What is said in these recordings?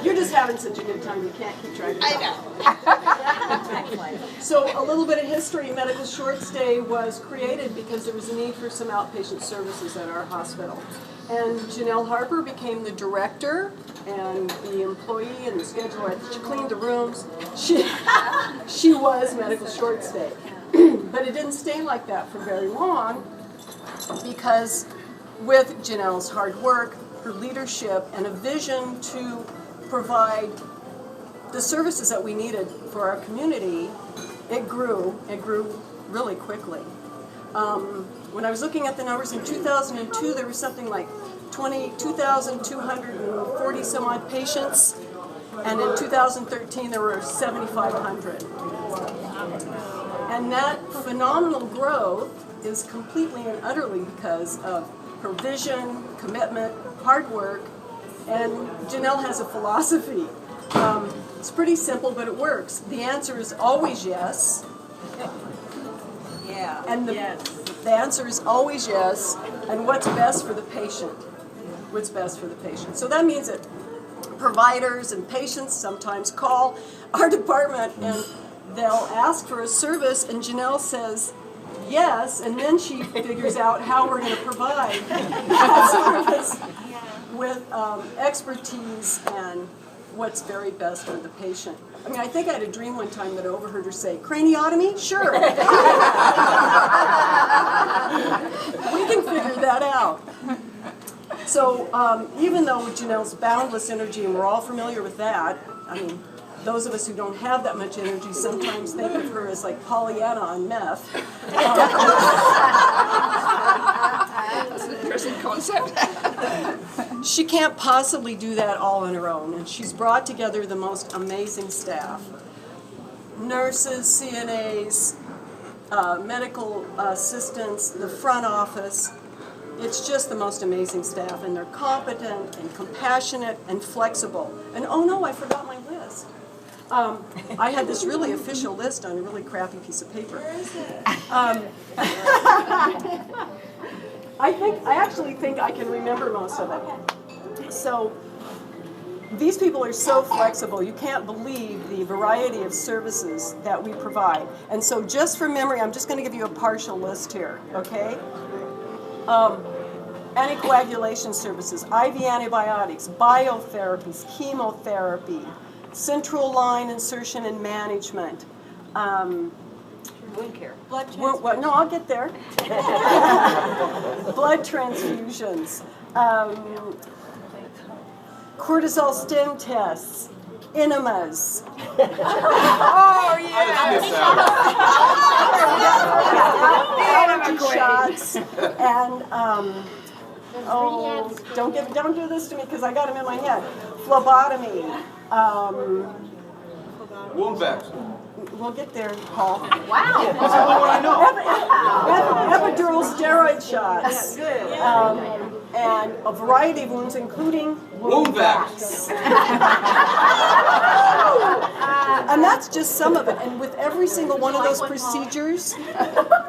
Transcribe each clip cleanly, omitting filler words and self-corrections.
You're just having such a good time, you can't keep track of it. I know. So a little bit of history. Medical short stay was created because there was a need for some outpatient services at our hospital. And Jeinell Harper became the director and the employee and the scheduler. She cleaned the rooms. She was medical short stay. But it didn't stay like that for very long because with Jeinell's hard work, her leadership, and a vision to provide the services that we needed for our community, it grew really quickly. When I was looking at the numbers in 2002, there was something like 2,240 some odd patients, and in 2013 there were 7,500. And that phenomenal growth is completely and utterly because of her vision, commitment, hard work, and Jeinell has a philosophy. It's pretty simple, but it works. The answer is always yes. Yeah. And the answer is always yes. And what's best for the patient? What's best for the patient? So that means that providers and patients sometimes call our department and they'll ask for a service, and Jeinell says yes, and then she figures out how we're going to provide that service with expertise and what's very best for the patient. I mean, I think I had a dream one time that I overheard her say, craniotomy? Sure. We can figure that out. So even though with Jeinell's boundless energy, and we're all familiar with that, I mean, those of us who don't have that much energy sometimes think of her as like Pollyanna on meth. That's an interesting concept. She can't possibly do that all on her own, and she's brought together the most amazing staff. Nurses, CNAs, medical assistants, the front office. It's just the most amazing staff, and they're competent and compassionate and flexible. And oh no, I forgot my list. I had this really official list on a really crappy piece of paper. Where is it? I actually think I can remember most of it. So these people are so flexible. You can't believe the variety of services that we provide. And so just from memory, I'm just going to give you a partial list here, okay? Anticoagulation services, IV antibiotics, biotherapies, chemotherapy, central line insertion and management. Wound care. Blood Well, no, I'll get there. Blood transfusions, cortisol stim tests, enemas. Oh, Allergy shots, and don't do this to me because I got them in my head. Phlebotomy. Wound vacs. We'll get there, Paul. wow. That's the only one I know. Epidural steroid shots. Good. And a variety of wounds, including Wound vacs. And that's just some of it. And with every single one of those procedures,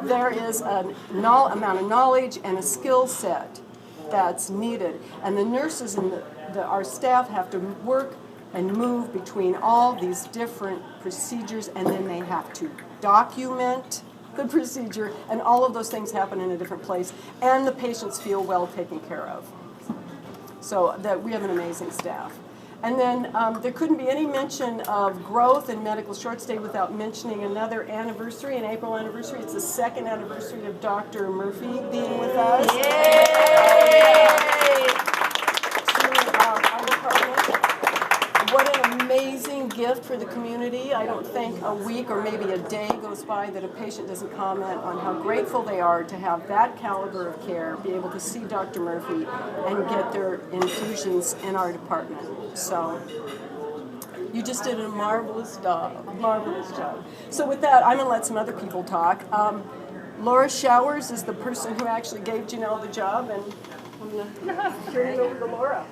there is an amount of knowledge and a skill set that's needed. And the nurses and our staff have to work and move between all these different procedures, and then they have to document the procedure, and all of those things happen in a different place, and the patients feel well taken care of. So that we have an amazing staff. And then there couldn't be any mention of growth in medical short stay without mentioning another anniversary, an April anniversary. It's the second anniversary of Dr. Murphy being with us. Yay! What an amazing gift for the community. I don't think a week or maybe a day goes by that a patient doesn't comment on how grateful they are to have that caliber of care, be able to see Dr. Murphy and get their infusions in our department. So you just did a marvelous job, So with that, I'm going to let some other people talk. Laura Showers is the person who actually gave Jeinell the job, and I'm going to turn it over to Laura.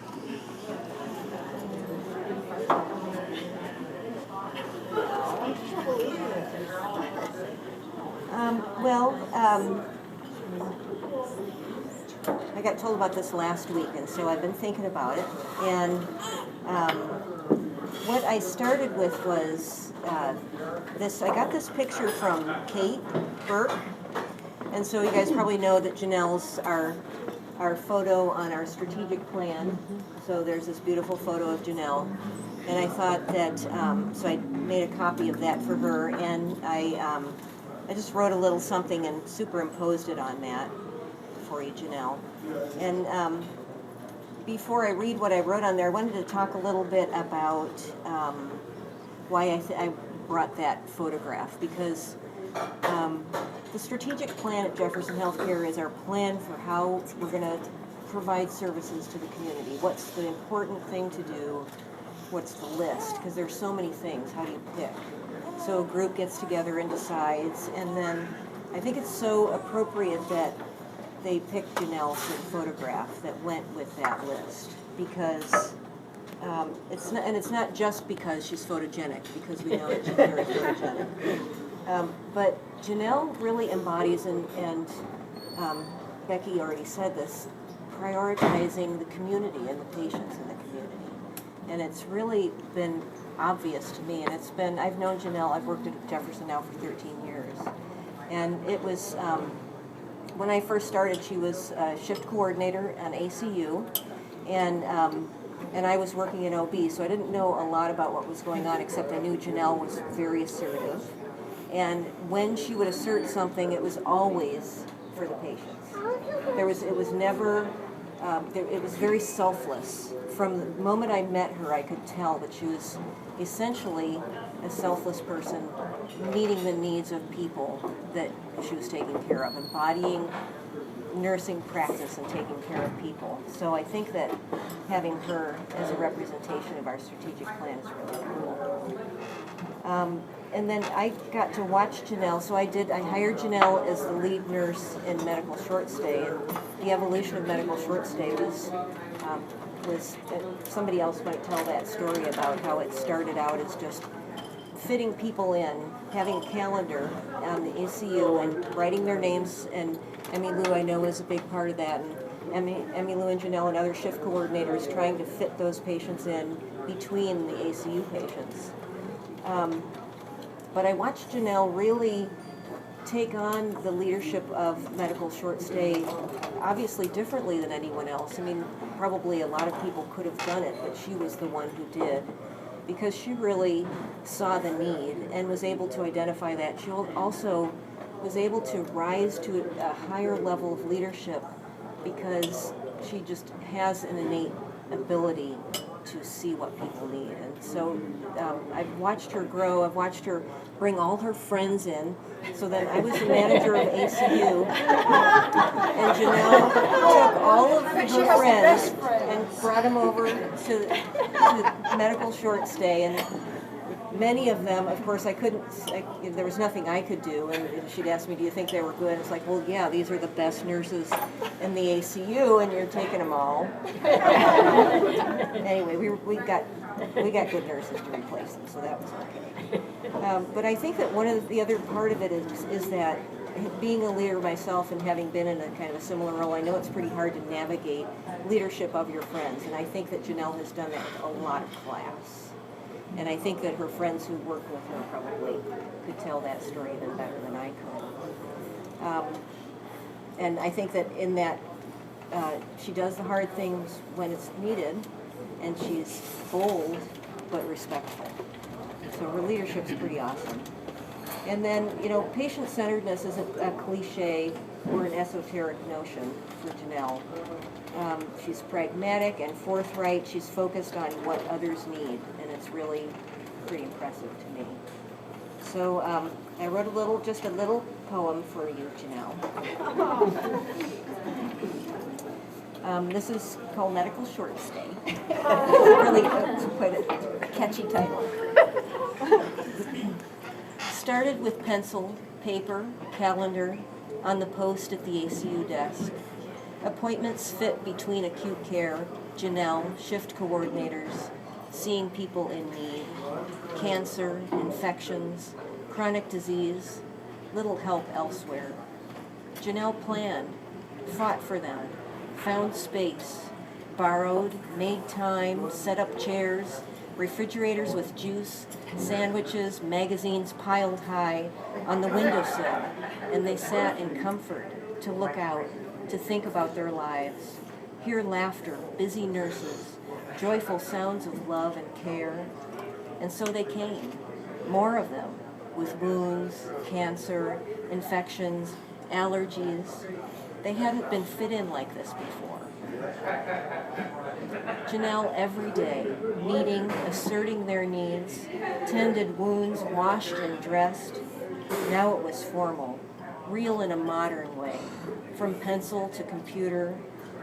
I got told about this last week, and so I've been thinking about it. And what I started with was this. I got this picture from Kate Burke, and so you guys probably know that Jeinell's our photo on our strategic plan. So there's this beautiful photo of Jeinell, and I thought that so I made a copy of that for her, and I just wrote a little something and superimposed it on that for you, Jeinell. And before I read what I wrote on there, I wanted to talk a little bit about why I brought that photograph, because the strategic plan at Jefferson Healthcare is our plan for how we're going to provide services to the community. What's the important thing to do? What's the list? Because there's so many things. How do you pick? So a group gets together and decides, and then I think it's so appropriate that they picked Jeinell for the photograph that went with that list, because it's not just because she's photogenic, because we know that she's very photogenic. But Jeinell really embodies, and Becky already said this, prioritizing the community and the patients in the community. And it's really been obvious to me, and I've known Jeinell, I've worked at Jefferson now for 13 years. And it was, when I first started, she was a shift coordinator on ACU, and I was working in OB, so I didn't know a lot about what was going on, except I knew Jeinell was very assertive. And when she would assert something, it was always for the patients. It was never, it was very selfless. From the moment I met her, I could tell that she was essentially a selfless person, meeting the needs of people that she was taking care of, embodying nursing practice and taking care of people. So I think that having her as a representation of our strategic plan is really cool. And then I got to watch Jeinell, so I hired Jeinell as the lead nurse in medical short stay, and the evolution of medical short stay was somebody else might tell that story about how it started out as just fitting people in, having a calendar on the ACU and writing their names, and Emmy Lou I know is a big part of that, and Emmy Lou and Jeinell and other shift coordinators trying to fit those patients in between the ACU patients. But I watched Jeinell really take on the leadership of medical short stay, obviously differently than anyone else. I mean, probably a lot of people could have done it, but she was the one who did, because she really saw the need and was able to identify that. She also was able to rise to a higher level of leadership because she just has an innate ability to see what people need. And so I've watched her grow. I've watched her bring all her friends in. So then I was the manager of ACU, and Jeinell took all of her friends and brought them over to medical short stay. And many of them, of course, there was nothing I could do. And she'd ask me, do you think they were good? It's like, well, yeah, these are the best nurses in the ACU, and you're taking them all. Anyway, we got good nurses to replace them, so that was okay. But I think that one of the other part of it is that being a leader myself and having been in a kind of a similar role, I know it's pretty hard to navigate leadership of your friends, and I think that Jeinell has done that with a lot of class. And I think that her friends who work with her probably could tell that story even better than I could. And I think that in that, she does the hard things when it's needed, and she's bold but respectful. So her leadership's pretty awesome. And then, patient-centeredness isn't a cliche or an esoteric notion for Jeinell. She's pragmatic and forthright. She's focused on what others need, and it's really pretty impressive to me. So I wrote just a little poem for you, Jeinell. This is called Medical Short Stay. Really, it's quite a catchy title. Started with pencil, paper, calendar, on the post at the ACU desk. Appointments fit between acute care, Jeinell, shift coordinators, seeing people in need, cancer, infections, chronic disease, little help elsewhere. Jeinell planned, fought for them, found space, borrowed, made time, set up chairs, refrigerators with juice, sandwiches, magazines piled high on the windowsill, and they sat in comfort to look out, to think about their lives, hear laughter, busy nurses, joyful sounds of love and care. And so they came, more of them, with wounds, cancer, infections, allergies. They hadn't been fit in like this before. Jeinell every day, meeting, asserting their needs, tended wounds, washed and dressed. Now it was formal, real in a modern way, from pencil to computer,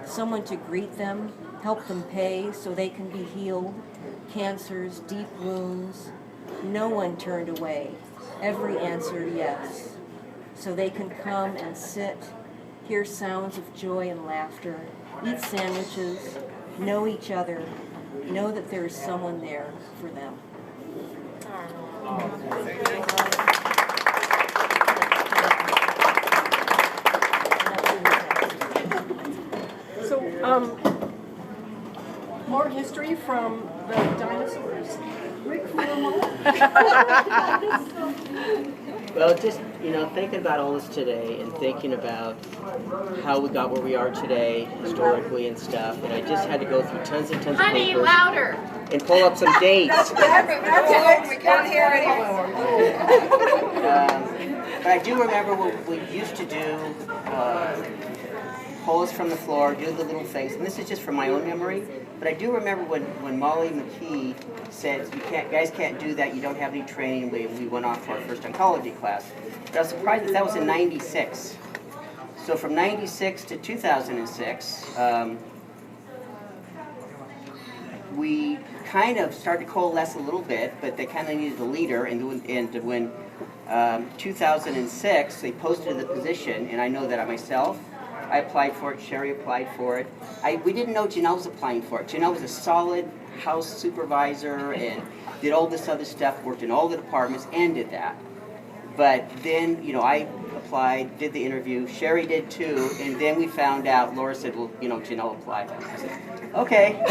someone to greet them, help them pay so they can be healed, cancers, deep wounds. No one turned away. Every answered yes. So they can come and sit, hear sounds of joy and laughter, eat sandwiches, know each other, know that there is someone there for them. So, more history from the dinosaurs. Rick, Well, just, thinking about all this today and thinking about how we got where we are today, historically and stuff, and I just had to go through tons and tons of Honey, papers louder. and pull up some dates. That's we can't hear anymore. But I do remember what we used to do, pull us from the floor, do the little things, and this is just from my own memory, but I do remember when Molly McKee said, guys can't do that, you don't have any training, we went off to our first oncology class. But I was surprised that was in 96. So from 96 to 2006, we kind of started to coalesce a little bit, but they kind of needed a leader, and when 2006, they posted the position, and I know that I applied for it, Sherry applied for it. We didn't know Jeinell was applying for it. Jeinell was a solid house supervisor and did all this other stuff, worked in all the departments, and did that. But then, I applied, did the interview, Sherry did too, and then we found out, Laura said, well, Jeinell applied. I said, okay.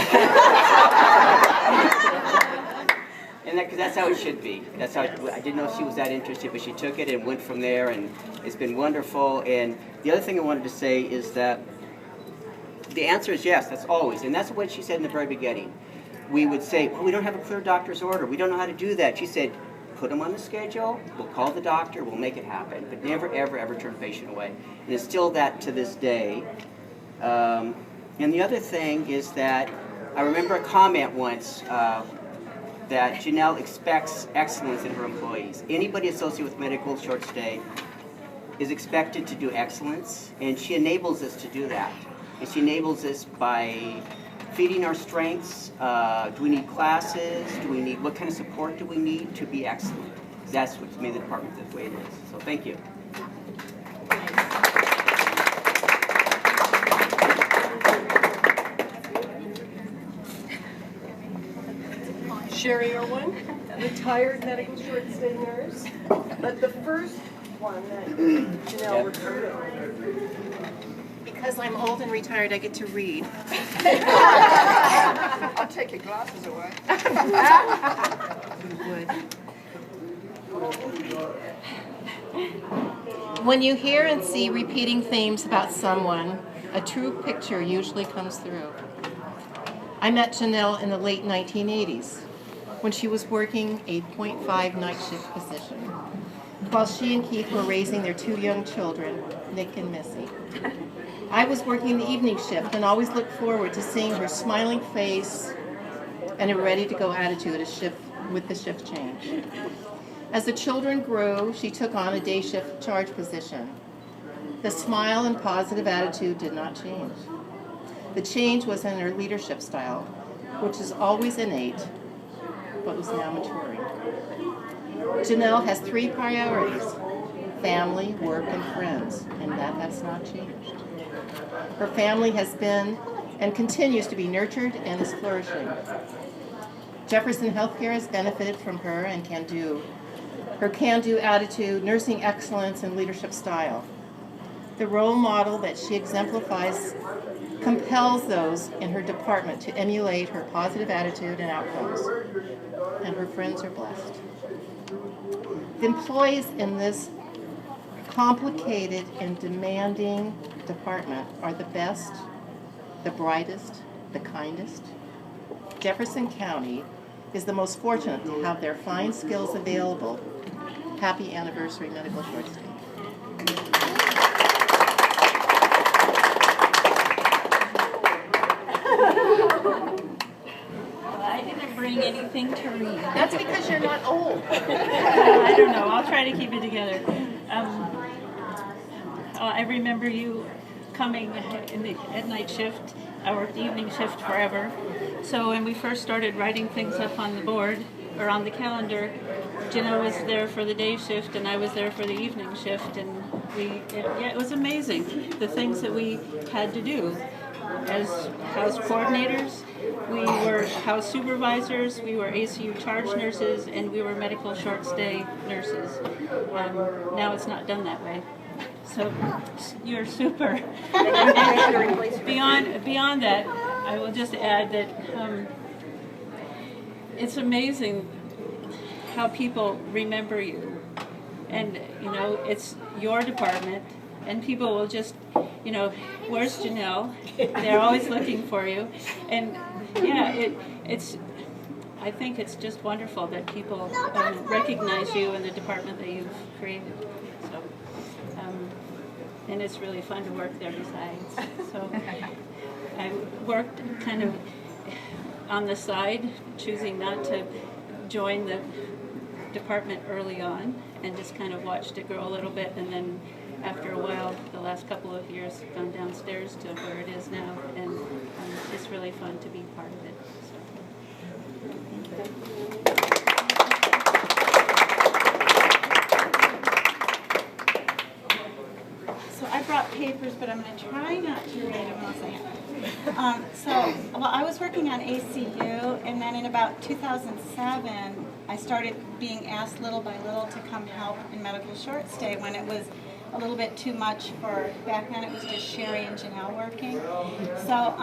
And because that's how it should be. That's how I didn't know she was that interested, but she took it and went from there, and it's been wonderful. And the other thing I wanted to say is that the answer is yes, that's always. And that's what she said in the very beginning. We would say, well, we don't have a clear doctor's order. We don't know how to do that. She said, put them on the schedule, we'll call the doctor, we'll make it happen. But never, ever, ever turn a patient away. And it's still that to this day. And the other thing is that I remember a comment once that Jeinell expects excellence in her employees. Anybody associated with medical short stay is expected to do excellence, and she enables us to do that. And she enables us by feeding our strengths. Do we need classes? What kind of support do we need to be excellent? That's what's made the department the way it is. So thank you. Sherry Irwin, retired medical short stay nurse, but the first one that Jeinell recruited. Because I'm old and retired, I get to read. I'll take your glasses away. When you hear and see repeating themes about someone, a true picture usually comes through. I met Jeinell in the late 1980s when she was working a .5 night shift position, while she and Keith were raising their two young children, Nick and Missy. I was working the evening shift and always looked forward to seeing her smiling face and a ready-to-go attitude with the shift change. As the children grew, she took on a day shift charge position. The smile and positive attitude did not change. The change was in her leadership style, which is always innate, but was now maturing. Jeinell has three priorities: family, work, and friends, and that has not changed. Her family has been and continues to be nurtured and is flourishing. Jefferson Healthcare has benefited from her and her can-do attitude, nursing excellence, and leadership style. The role model that she exemplifies compels those in her department to emulate her positive attitude and outcomes, and her friends are blessed. The employees in this complicated and demanding department are the best, the brightest, the kindest. Jefferson County is the most fortunate to have their fine skills available. Happy anniversary, Medical Short Stay. I didn't bring anything to read. That's because you're not old. I don't know. I'll try to keep it together. I remember you coming in the at night shift. I worked the evening shift forever. So when we first started writing things up on the board or on the calendar, Jeinell was there for the day shift and I was there for the evening shift, and it was amazing the things that we had to do. As house coordinators, we were house supervisors, we were ACU charge nurses, and we were medical short stay nurses. Now it's not done that way. So you're super. And beyond that, I will just add that it's amazing how people remember you. And, you know, it's your department, and people will just, you know, where's Jeinell? They're always looking for you. And, yeah, I think it's just wonderful that people recognize you in the department that you've created. So, and it's really fun to work there besides. So I worked kind of on the side, choosing not to join the department early on, and just kind of watched it grow a little bit, and then after a while, the last couple of years, gone downstairs to where it is now, and it's really fun to be part of it. So I brought papers, but I'm going to try not to read them all second. Well, I was working on ACU, and then in about 2007, I started being asked little by little to come help in medical short stay when it was a little bit too much for, back then it was just Sherry and Jeinell working. So,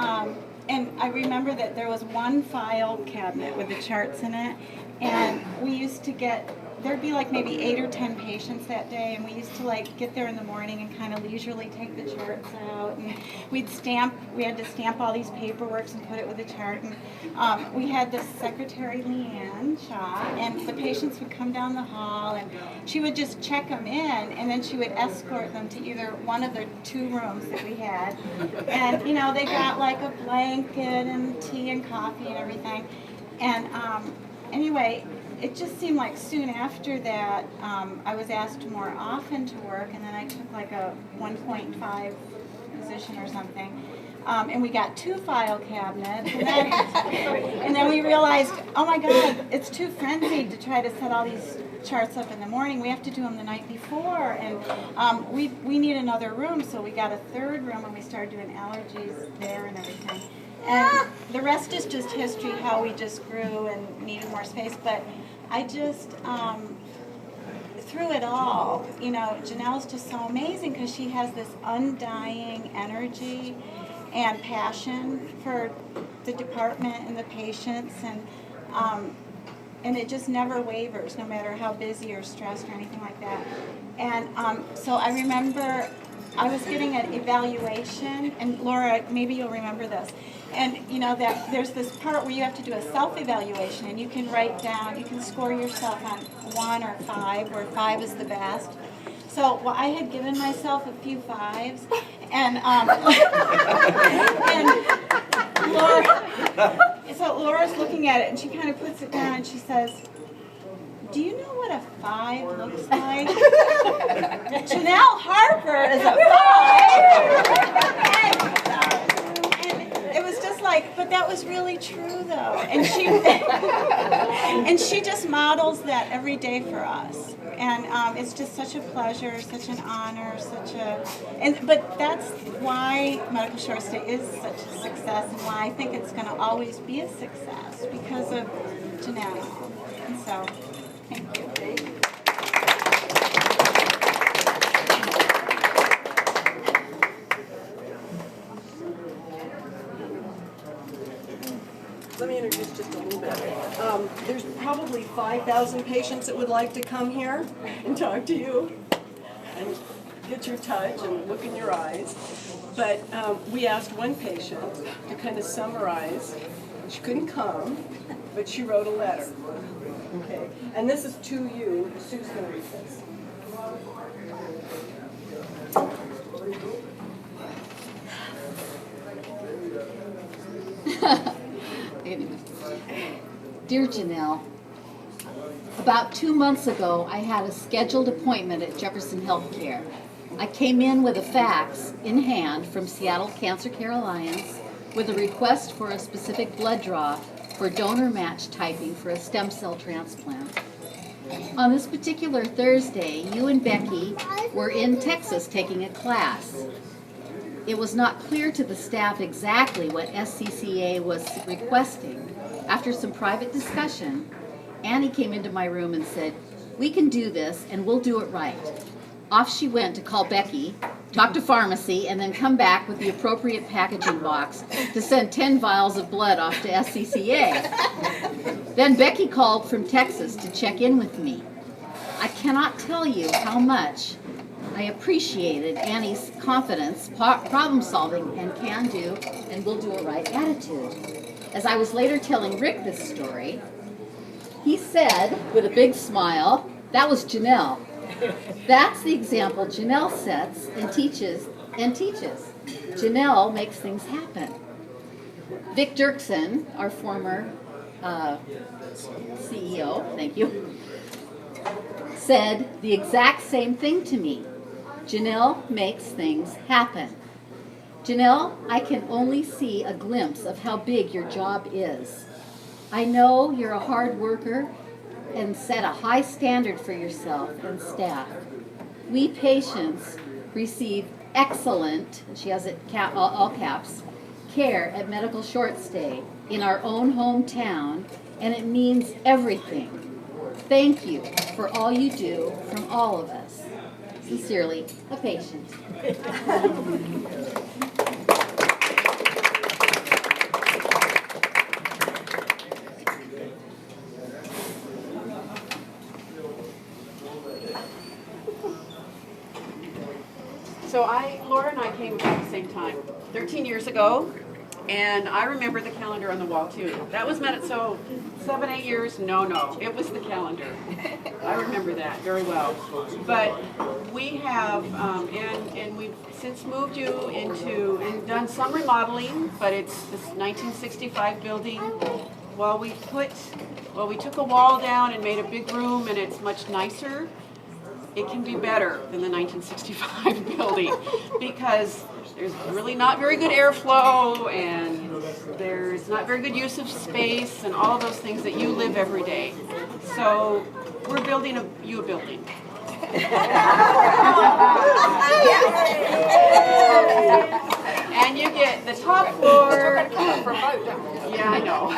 and I remember that there was one file cabinet with the charts in it, and we used to get, there'd be like maybe 8 or 10 patients that day, and we used to like get there in the morning and kind of leisurely take the charts out, and we had to stamp all these paperworks and put it with the chart, and we had this secretary, Leanne Shaw, and the patients would come down the hall, and she would just check them in, and then she would escort them to either one of the 2 rooms that we had, and you know, they got like a blanket and tea and coffee and everything, and anyway, it just seemed like soon after that, I was asked more often to work, and then I took like a 1.5 position or something. And we got 2 file cabinets, and then we realized, oh my God, it's too frenzied to try to set all these charts up in the morning. We have to do them the night before, and we need another room, so we got a 3rd room, and we started doing allergies there and everything. And the rest is just history, how we just grew and needed more space. But I just, through it all, you know, Jeinell's just so amazing because she has this undying energy and passion for the department and the patients, and it just never wavers, no matter how busy or stressed or anything like that. And so I remember I was getting an evaluation, and Laura, maybe you'll remember this. And you know that there's this part where you have to do a self-evaluation, and you can write down, you can score yourself on 1 or 5, where 5 is the best. So, well, I had given myself a few 5s, and Laura's looking at it, and she kind of puts it down, and she says, "Do you know what a 5 looks like?" Jeinell Harper is a 5. And it was just like, but that was really true though. And she just models that every day for us. And it's just such a pleasure, such an honor, but that's why Medical Short Stay is such a success, and why I think it's going to always be a success, because of Jeinell. And so, thank you. let me introduce just a little bit. There's probably 5,000 patients that would like to come here and talk to you and get your touch and look in your eyes. But we asked one patient to kind of summarize. She couldn't come, but she wrote a letter. Okay, and this is to you. Sue's going to read this. Dear Jeinell, about 2 months ago, I had a scheduled appointment at Jefferson Healthcare. I came in with a fax in hand from Seattle Cancer Care Alliance with a request for a specific blood draw for donor match typing for a stem cell transplant. On this particular Thursday, you and Becky were in Texas taking a class. It was not clear to the staff exactly what SCCA was requesting. After some private discussion, Annie came into my room and said, "We can do this and we'll do it right." Off she went to call Becky, talk to pharmacy, and then come back with the appropriate packaging box to send 10 vials of blood off to SCCA. Then Becky called from Texas to check in with me. I cannot tell you how much I appreciated Annie's confidence, problem solving, and can do and will do it right attitude. As I was later telling Rick this story, he said with a big smile, "That was Jeinell." That's the example Jeinell sets and teaches. Jeinell makes things happen. Vic Dirksen, our former CEO, thank you, said the exact same thing to me. Jeinell makes things happen. Jeinell, I can only see a glimpse of how big your job is. I know you're a hard worker and set a high standard for yourself and staff. We patients receive excellent, she has it all caps, care at Medical Short Stay in our own hometown, and it means everything. Thank you for all you do from all of us. Sincerely, a patient. So Laura and I came about the same time, 13 years ago, and I remember the calendar on the wall too. That was meant, so 7, 8 years, no, it was the calendar. I remember that very well. But we have, and we've since moved you into, and done some remodeling, but it's this 1965 building. We took a wall down and made a big room, and it's much nicer. It can be better than the 1965 building because there's really not very good airflow and there's not very good use of space and all those things that you live every day. So we're building you a building. And you get the top floor. Yeah, I know.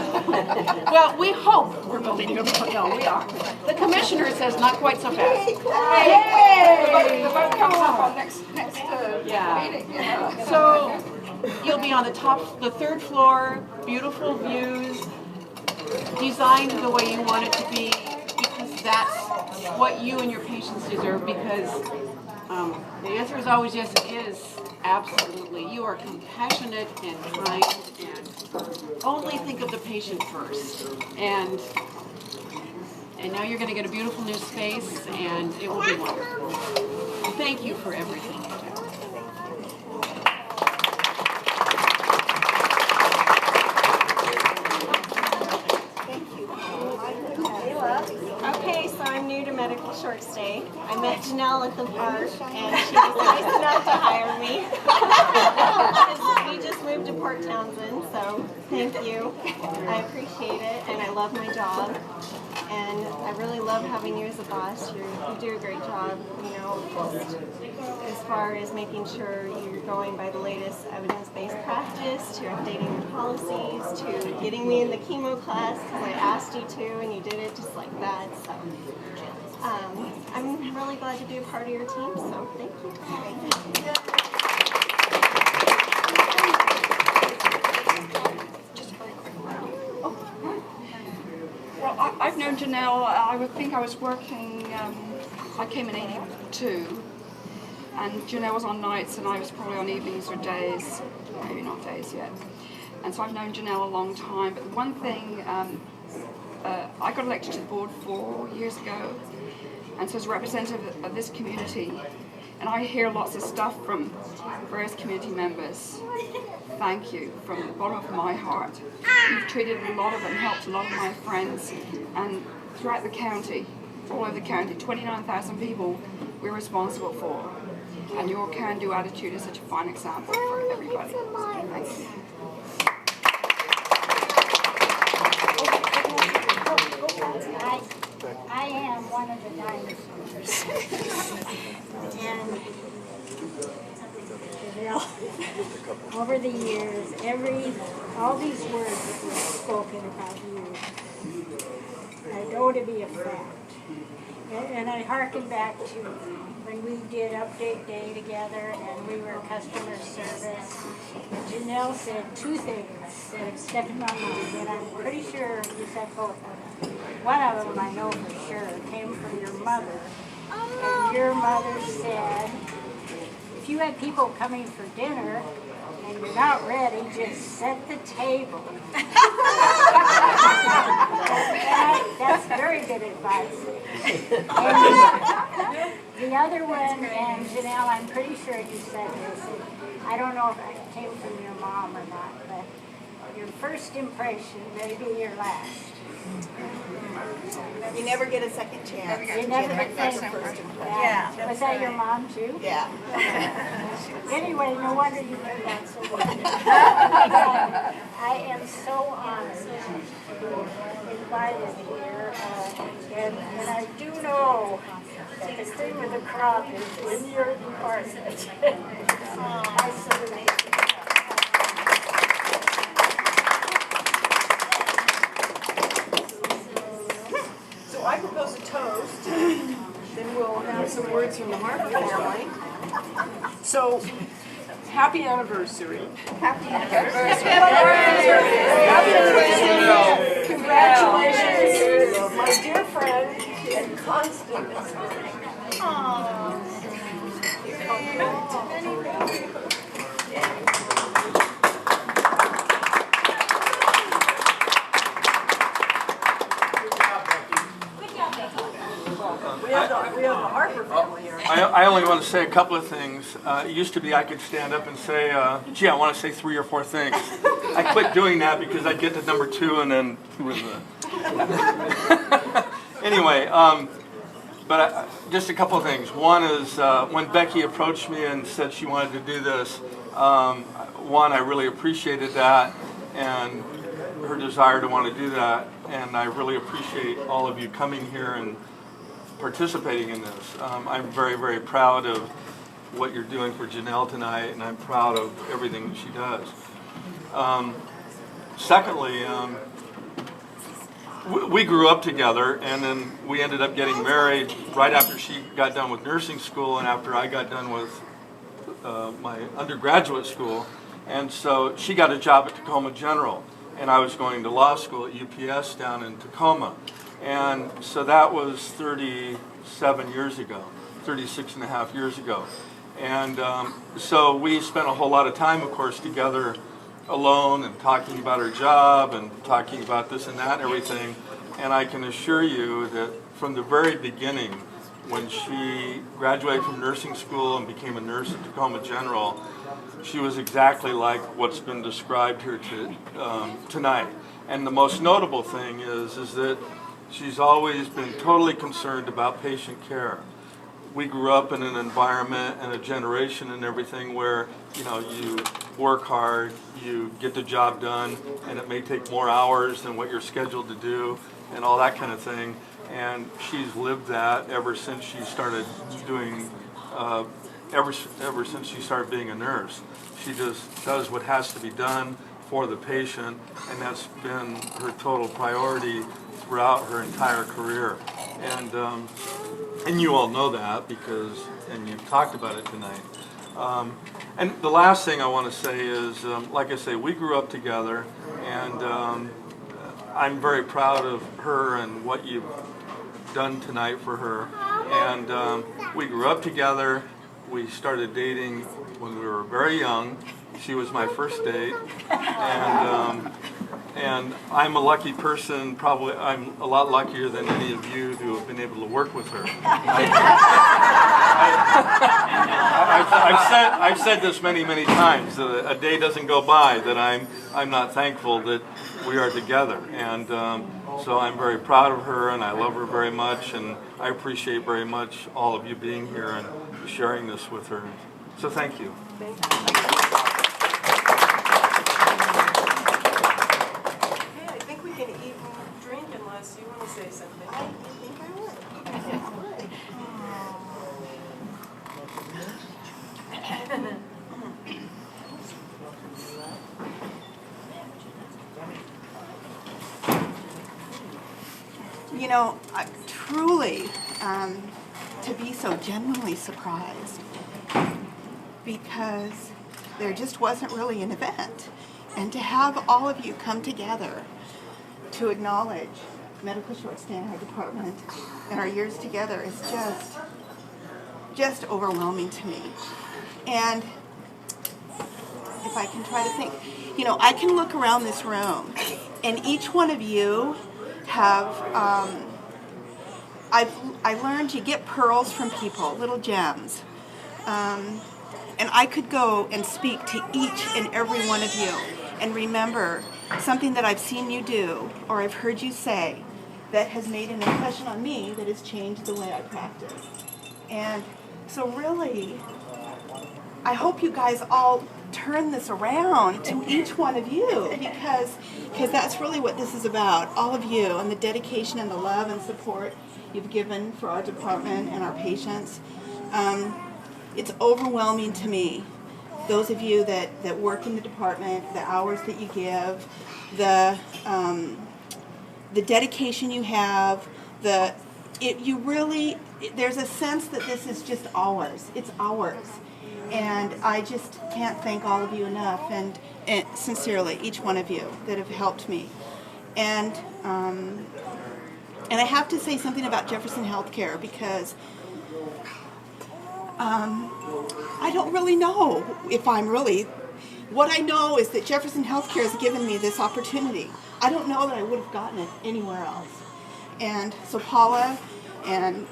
Well, we hope we're building you a building. No, we are. The commissioner says not quite so fast. Yay! The vote comes up on next meeting. Yeah. So you'll be on the 3rd floor, beautiful views, designed the way you want it to be, because that's what you and your patients deserve, because the answer is always yes, it is. Absolutely. You are compassionate and kind and only think of the patient first. And now you're going to get a beautiful new space and it will be wonderful. Thank you for everything. Okay, so I'm new to Medical Short Stay. I met Jeinell at the park, and she was nice enough to hire me. We just moved to Port Townsend, so thank you. I appreciate it, and I love my job. And I really love having you as a boss. You do a great job, just as far as making sure you're going by the latest evidence-based practice, to updating your policies, to getting me in the chemo class because I asked you to, and you did it just like that. So I'm really glad to be a part of your team, so thank you. Oh, I've known Jeinell, I would think I was working, I came in '82, and Jeinell was on nights and I was probably on evenings or days, maybe not days yet. And so I've known Jeinell a long time, but one thing, I got elected to the board 4 years ago, and so as a representative of this community, and I hear lots of stuff from various community members. Thank you from the bottom of my heart. You've treated a lot of and helped a lot of my friends, and throughout the county, all over the county, 29,000 people we're responsible for. And your can-do attitude is such a fine example for everybody. Thank you. I am one of the dinosaurs. And over the years, all these words that were spoken about you, I know to be a fact. And I hearken back to when we did Update Day together and we were customer service. And Jeinell said two things that have stuck in my mind, and I'm pretty sure you said both of them. One of them I know for sure came from your mother. And your mother said, if you had people coming for dinner and you're not ready, just set the table. That's very good advice. And the other one, and Jeinell, I'm pretty sure you said this, I don't know if it came from your mom or not, but your first impression may be your last. You never get a second chance. You never get first impression. Yeah. Was that your mom too? Yeah. Anyway, no wonder you turned out so well. I am so honored to be invited here, and I do know that the cream of the crop is in your department. I salute you. I propose a toast, then we'll have some words from the Harper family. So, happy anniversary. Happy anniversary. Happy anniversary. Congratulations, my dear friend and constant. We have the Harper family here. I only want to say a couple of things. It used to be I could stand up and say, gee, I want to say 3 or 4 things. I quit doing that because I'd get to number 2 and then anyway, but just a couple of things. One is when Becky approached me and said she wanted to do this, one, I really appreciated that and her desire to want to do that, and I really appreciate all of you coming here and participating in this. I'm very, very proud of what you're doing for Jeinell tonight, and I'm proud of everything that she does. Secondly, we grew up together, and then we ended up getting married right after she got done with nursing school and after I got done with my undergraduate school. And so she got a job at Tacoma General, and I was going to law school at UPS down in Tacoma. And so that was 37 years ago, 36 and a half years ago. And so we spent a whole lot of time, of course, together alone and talking about her job and talking about this and that and everything. And I can assure you that from the very beginning, when she graduated from nursing school and became a nurse at Tacoma General, she was exactly like what's been described here tonight. And the most notable thing is that she's always been totally concerned about patient care. We grew up in an environment and a generation and everything where, you know, you work hard, you get the job done, and it may take more hours than what you're scheduled to do, and all that kind of thing. And she's lived that ever since she started doing, ever since she started being a nurse. She just does what has to be done for the patient, and that's been her total priority throughout her entire career. And you all know that because, and you've talked about it tonight. And the last thing I want to say is, like I say, we grew up together, and I'm very proud of her and what you've done tonight for her. And we grew up together. We started dating when we were very young. She was my first date. And I'm a lucky person. Probably I'm a lot luckier than any of you who have been able to work with her. I've said this many times. That a day doesn't go by that I'm not thankful that we are together. And so I'm very proud of her, and I love her very much, and I appreciate very much all of you being here and sharing this with her. So thank you. I think we can eat and drink unless you want to say something. I think I would. You know, truly, to be so genuinely surprised, because there just wasn't really an event. And to have all of you come together to acknowledge medical short stay in our department and our years together is just overwhelming to me. And if I can try to think, you know, I can look around this room and each one of you have, I learned you get pearls from people, little gems. And I could go and speak to each and every one of you and remember something that I've seen you do or I've heard you say that has made an impression on me that has changed the way I practice. And so really, I hope you guys all turn this around to each one of you because that's really what this is about, all of you and the dedication and the love and support you've given for our department and our patients. It's overwhelming to me, those of you that work in the department, the hours that you give, the dedication you have, there's a sense that this is just ours. It's ours. And I just can't thank all of you enough, and sincerely, each one of you that have helped me. And I have to say something about Jefferson Healthcare because I don't really know if I'm really. What I know is that Jefferson Healthcare has given me this opportunity. I don't know that I would have gotten it anywhere else. And so Paula and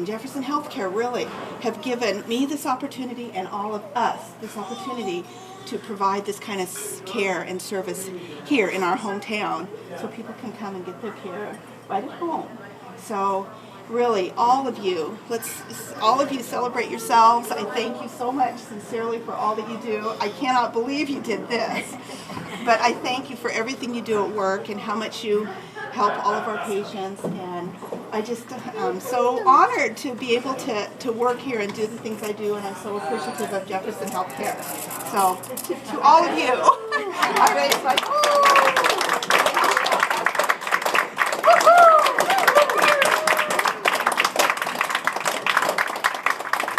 Jefferson Healthcare really have given me this opportunity and all of us this opportunity to provide this kind of care and service here in our hometown so people can come and get their care right at home. So really, all of you celebrate yourselves. I thank you so much sincerely for all that you do. I cannot believe you did this, but I thank you for everything you do at work and how much you help all of our patients. And I just am so honored to be able to work here and do the things I do, and I'm so appreciative of Jefferson Healthcare. So to all of you, everybody's like, oh.